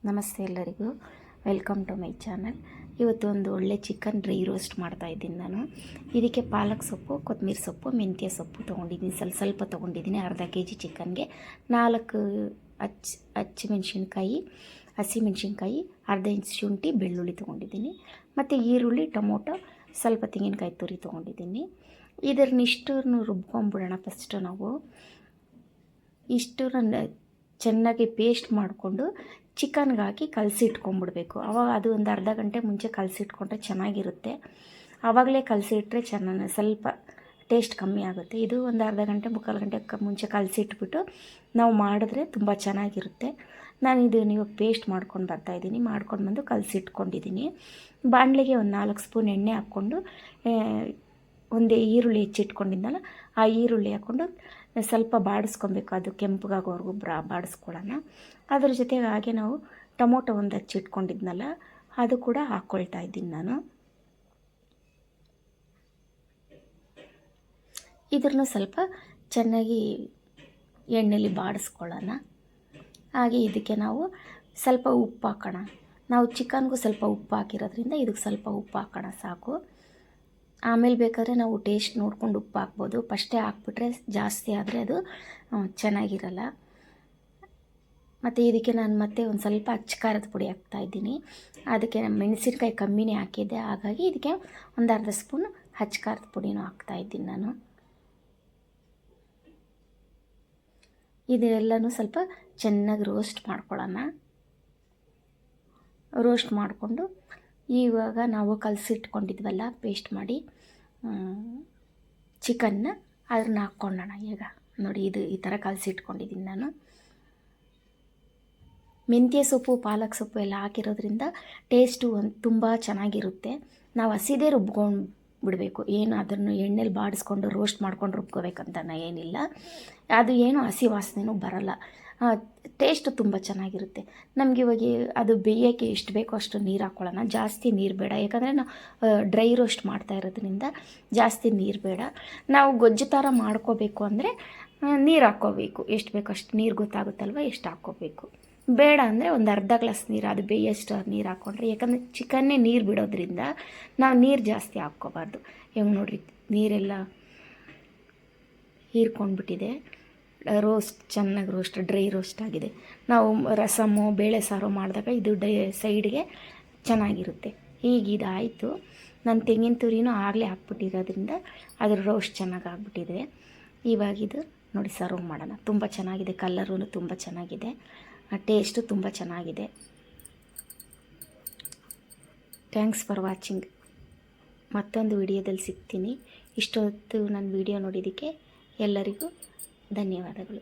ನಮಸ್ತೆ ಎಲ್ಲರಿಗೂ, welcome to my channel. ಇವತ್ತು ಒಂದು ಒಳ್ಳೆ ಚಿಕನ್ ಡ್ರೈ ರೋಸ್ಟ್ ಮಾಡ್ತಾಯಿದ್ದೀನಿ ನಾನು. ಇದಕ್ಕೆ ಪಾಲಕ್ ಸೊಪ್ಪು, ಕೊತ್ತಂಬರಿ ಸೊಪ್ಪು, ಮೆಂತ್ಯ ಸೊಪ್ಪು ತೊಗೊಂಡಿದ್ದೀನಿ. ಸ್ವಲ್ಪ ತೊಗೊಂಡಿದ್ದೀನಿ. ಅರ್ಧ kg ಚಿಕನ್ಗೆ 4 ಹಸಿಮೆಣ್ಸಿನ್ಕಾಯಿ, ಅರ್ಧ ಇಂಚ್ ಶುಂಠಿ, ಬೆಳ್ಳುಳ್ಳಿ ತೊಗೊಂಡಿದ್ದೀನಿ. ಮತ್ತು ಈರುಳ್ಳಿ, ಟೊಮೊಟೊ, ಸ್ವಲ್ಪ ತೆಂಗಿನಕಾಯಿ ತುರಿ ತೊಗೊಂಡಿದ್ದೀನಿ. ಇದನ್ನಿಷ್ಟನ್ನು ರುಬ್ಕೊಂಡ್ಬಿಡೋಣ. ಫಸ್ಟು ನಾವು ಇಷ್ಟನ್ನು ಚೆನ್ನಾಗಿ ಪೇಸ್ಟ್ ಮಾಡಿಕೊಂಡು ಚಿಕನ್ಗೆ ಹಾಕಿ ಕಲಸಿಟ್ಕೊಂಡ್ಬಿಡ್ಬೇಕು. ಆವಾಗ ಅದು ಒಂದು ಅರ್ಧ ಗಂಟೆ ಮುಂಚೆ ಕಲಸಿಟ್ಕೊಂಡ್ರೆ ಚೆನ್ನಾಗಿರುತ್ತೆ. ಆವಾಗಲೇ ಕಲಸಿಟ್ರೆ ಸ್ವಲ್ಪ ಟೇಸ್ಟ್ ಕಮ್ಮಿ ಆಗುತ್ತೆ. ಇದು ಒಂದು ಅರ್ಧ ಗಂಟೆ ಮುಕ್ಕಾಲು ಗಂಟೆ ಮುಂಚೆ ಕಲಸಿಟ್ಬಿಟ್ಟು ನಾವು ಮಾಡಿದ್ರೆ ತುಂಬ ಚೆನ್ನಾಗಿರುತ್ತೆ. ನಾನು ಇದನ್ನು ಇವಾಗ ಪೇಸ್ಟ್ ಮಾಡ್ಕೊಂಡು ಬರ್ತಾಯಿದ್ದೀನಿ. ಮಾಡ್ಕೊಂಡು ಬಂದು ಕಲಸಿಟ್ಕೊಂಡಿದ್ದೀನಿ. ಬಾಣಲೆಗೆ ಒಂದು 4 ಸ್ಪೂನ್ ಎಣ್ಣೆ ಹಾಕ್ಕೊಂಡು ಒಂದೇ ಈರುಳ್ಳಿ ಹೆಚ್ಚಿಟ್ಕೊಂಡಿದ್ದಲ್ಲ, ಆ ಈರುಳ್ಳಿ ಹಾಕ್ಕೊಂಡು ಸ್ವಲ್ಪ ಬಾಡಿಸ್ಕೊಬೇಕು. ಅದು ಕೆಂಪಗಾಗೋವರೆಗೂ ಬಾಡಿಸ್ಕೊಳ್ಳೋಣ. ಅದ್ರ ಜೊತೆಗೆ ಹಾಗೆ ನಾವು ಟೊಮೊಟೊ ಒಂದು ಹಚ್ಚಿಟ್ಕೊಂಡಿದ್ನಲ್ಲ, ಅದು ಕೂಡ ಹಾಕ್ಕೊಳ್ತಾ ಇದ್ದೀನಿ ನಾನು. ಇದ್ರನ್ನು ಸ್ವಲ್ಪ ಚೆನ್ನಾಗಿ ಎಣ್ಣೆಲಿ ಬಾಡಿಸ್ಕೊಳ್ಳೋಣ. ಹಾಗೆ ಇದಕ್ಕೆ ನಾವು ಸ್ವಲ್ಪ ಉಪ್ಪು ಹಾಕೋಣ. ನಾವು ಚಿಕನ್ಗೂ ಸ್ವಲ್ಪ ಉಪ್ಪು ಹಾಕಿರೋದ್ರಿಂದ ಇದಕ್ಕೆ ಸ್ವಲ್ಪ ಉಪ್ಪು ಹಾಕೋಣ ಸಾಕು. ಆಮೇಲೆ ಬೇಕಾದರೆ ನಾವು ಟೇಸ್ಟ್ ನೋಡ್ಕೊಂಡು ಉಪ್ಪು ಹಾಕ್ಬೋದು. ಫಸ್ಟೇ ಹಾಕ್ಬಿಟ್ರೆ ಜಾಸ್ತಿ ಆದರೆ ಅದು ಚೆನ್ನಾಗಿರಲ್ಲ. ಮತ್ತು ಇದಕ್ಕೆ ನಾನು ಮತ್ತೆ ಒಂದು ಸ್ವಲ್ಪ ಅಚ್ಚ ಖಾರದ ಪುಡಿ ಹಾಕ್ತಾಯಿದ್ದೀನಿ. ಅದಕ್ಕೆ ಮೆಣಸಿನ್ಕಾಯಿ ಕಮ್ಮಿನೇ ಹಾಕಿದ್ದೆ, ಹಾಗಾಗಿ ಇದಕ್ಕೆ ಒಂದು ಅರ್ಧ ಸ್ಪೂನ್ ಅಚ್ಚ ಖಾರದ ಪುಡಿನೂ ಹಾಕ್ತಾಯಿದ್ದೀನಿ ನಾನು. ಇದೆಲ್ಲನೂ ಸ್ವಲ್ಪ ಚೆನ್ನಾಗಿ ರೋಸ್ಟ್ ಮಾಡ್ಕೊಳ್ಳೋಣ. ರೋಸ್ಟ್ ಮಾಡಿಕೊಂಡು ಇವಾಗ ನಾವು ಕಲಸಿಟ್ಕೊಂಡಿದ್ವಲ್ಲ ಪೇಸ್ಟ್ ಮಾಡಿ ಚಿಕನ್ನ, ಅದನ್ನ ಹಾಕ್ಕೊಳ್ಳೋಣ. ಈಗ ನೋಡಿ, ಇದು ಈ ಥರ ಕಲಸಿಟ್ಕೊಂಡಿದ್ದೀನಿ ನಾನು. ಮೆಂತ್ಯ ಸೊಪ್ಪು, ಪಾಲಕ್ ಸೊಪ್ಪು ಎಲ್ಲ ಹಾಕಿರೋದ್ರಿಂದ ಟೇಸ್ಟು ತುಂಬ ಚೆನ್ನಾಗಿರುತ್ತೆ. ನಾವು ಹಸಿದೇ ರುಬ್ಕೊಂಡು ಬಿಡಬೇಕು. ಏನು ಅದನ್ನು ಎಣ್ಣೆಲಿ ಬಾಡಿಸ್ಕೊಂಡು ರೋಸ್ಟ್ ಮಾಡ್ಕೊಂಡು ರುಬ್ಕೋಬೇಕಂತನ ಏನಿಲ್ಲ. ಅದು ಏನು ಹಸಿ ವಾಸನೆಯೂ ಬರಲ್ಲ. ಟೇಸ್ಟು ತುಂಬ ಚೆನ್ನಾಗಿರುತ್ತೆ. ನಮಗೆ ಇವಾಗ ಅದು ಬೇಯೋಕ್ಕೆ ಎಷ್ಟು ಬೇಕೋ ಅಷ್ಟು ನೀರು ಹಾಕ್ಕೊಳ್ಳೋಣ. ಜಾಸ್ತಿ ನೀರು ಬೇಡ, ಯಾಕಂದರೆ ನಾವು ಡ್ರೈ ರೋಸ್ಟ್ ಮಾಡ್ತಾ ಇರೋದ್ರಿಂದ ಜಾಸ್ತಿ ನೀರು ಬೇಡ. ನಾವು ಗೊಜ್ಜು ಥರ ಮಾಡ್ಕೋಬೇಕು ಅಂದರೆ ನೀರು ಹಾಕ್ಕೋಬೇಕು. ಎಷ್ಟು ಬೇಕೋ ಅಷ್ಟು ನೀರು ಗೊತ್ತಾಗುತ್ತಲ್ವ, ಎಷ್ಟು ಹಾಕ್ಕೋಬೇಕು. ಬೇಡ ಅಂದರೆ ಒಂದು ಅರ್ಧ ಗ್ಲಾಸ್ ನೀರು, ಅದು ಬೇಯೋಷ್ಟು ನೀರು ಹಾಕ್ಕೊಂಡ್ರೆ, ಯಾಕಂದರೆ ಚಿಕನ್ನೇ ನೀರು ಬಿಡೋದ್ರಿಂದ ನಾವು ನೀರು ಜಾಸ್ತಿ ಹಾಕ್ಕೋಬಾರ್ದು. ಹೆಂಗೆ ನೋಡಿರಿ, ನೀರೆಲ್ಲ ಹೀರ್ಕೊಂಡ್ಬಿಟ್ಟಿದೆ. ಚೆನ್ನಾಗಿ ಡ್ರೈ ರೋಸ್ಟ್ ಆಗಿದೆ. ನಾವು ರಸಮು, ಬೇಳೆ ಸಾರು ಮಾಡಿದಾಗ ಇದು ಸೈಡ್ಗೆ ಚೆನ್ನಾಗಿರುತ್ತೆ. ಈಗ ಇದಾಯಿತು. ನಾನು ತೆಂಗಿನ ತುರಿನೂ ಆಗಲೇ ಹಾಕ್ಬಿಟ್ಟಿರೋದ್ರಿಂದ ಅದ್ರ ರೋಸ್ಟ್ ಚೆನ್ನಾಗಿ ಆಗ್ಬಿಟ್ಟಿದೆ. ಇವಾಗಿದು ನೋಡಿ ಸರ್ವ್ ಮಾಡೋಣ. ತುಂಬ ಚೆನ್ನಾಗಿದೆ, ಕಲರೂ ತುಂಬ ಚೆನ್ನಾಗಿದೆ, ಟೇಸ್ಟು ತುಂಬ ಚೆನ್ನಾಗಿದೆ. Thanks for watching. ಮತ್ತೊಂದು ವಿಡಿಯೋದಲ್ಲಿ ಸಿಗ್ತೀನಿ. ಇಷ್ಟೊತ್ತು ನನ್ನ ವಿಡಿಯೋ ನೋಡಿದ್ದಕ್ಕೆ ಎಲ್ಲರಿಗೂ ಧನ್ಯವಾದಗಳು.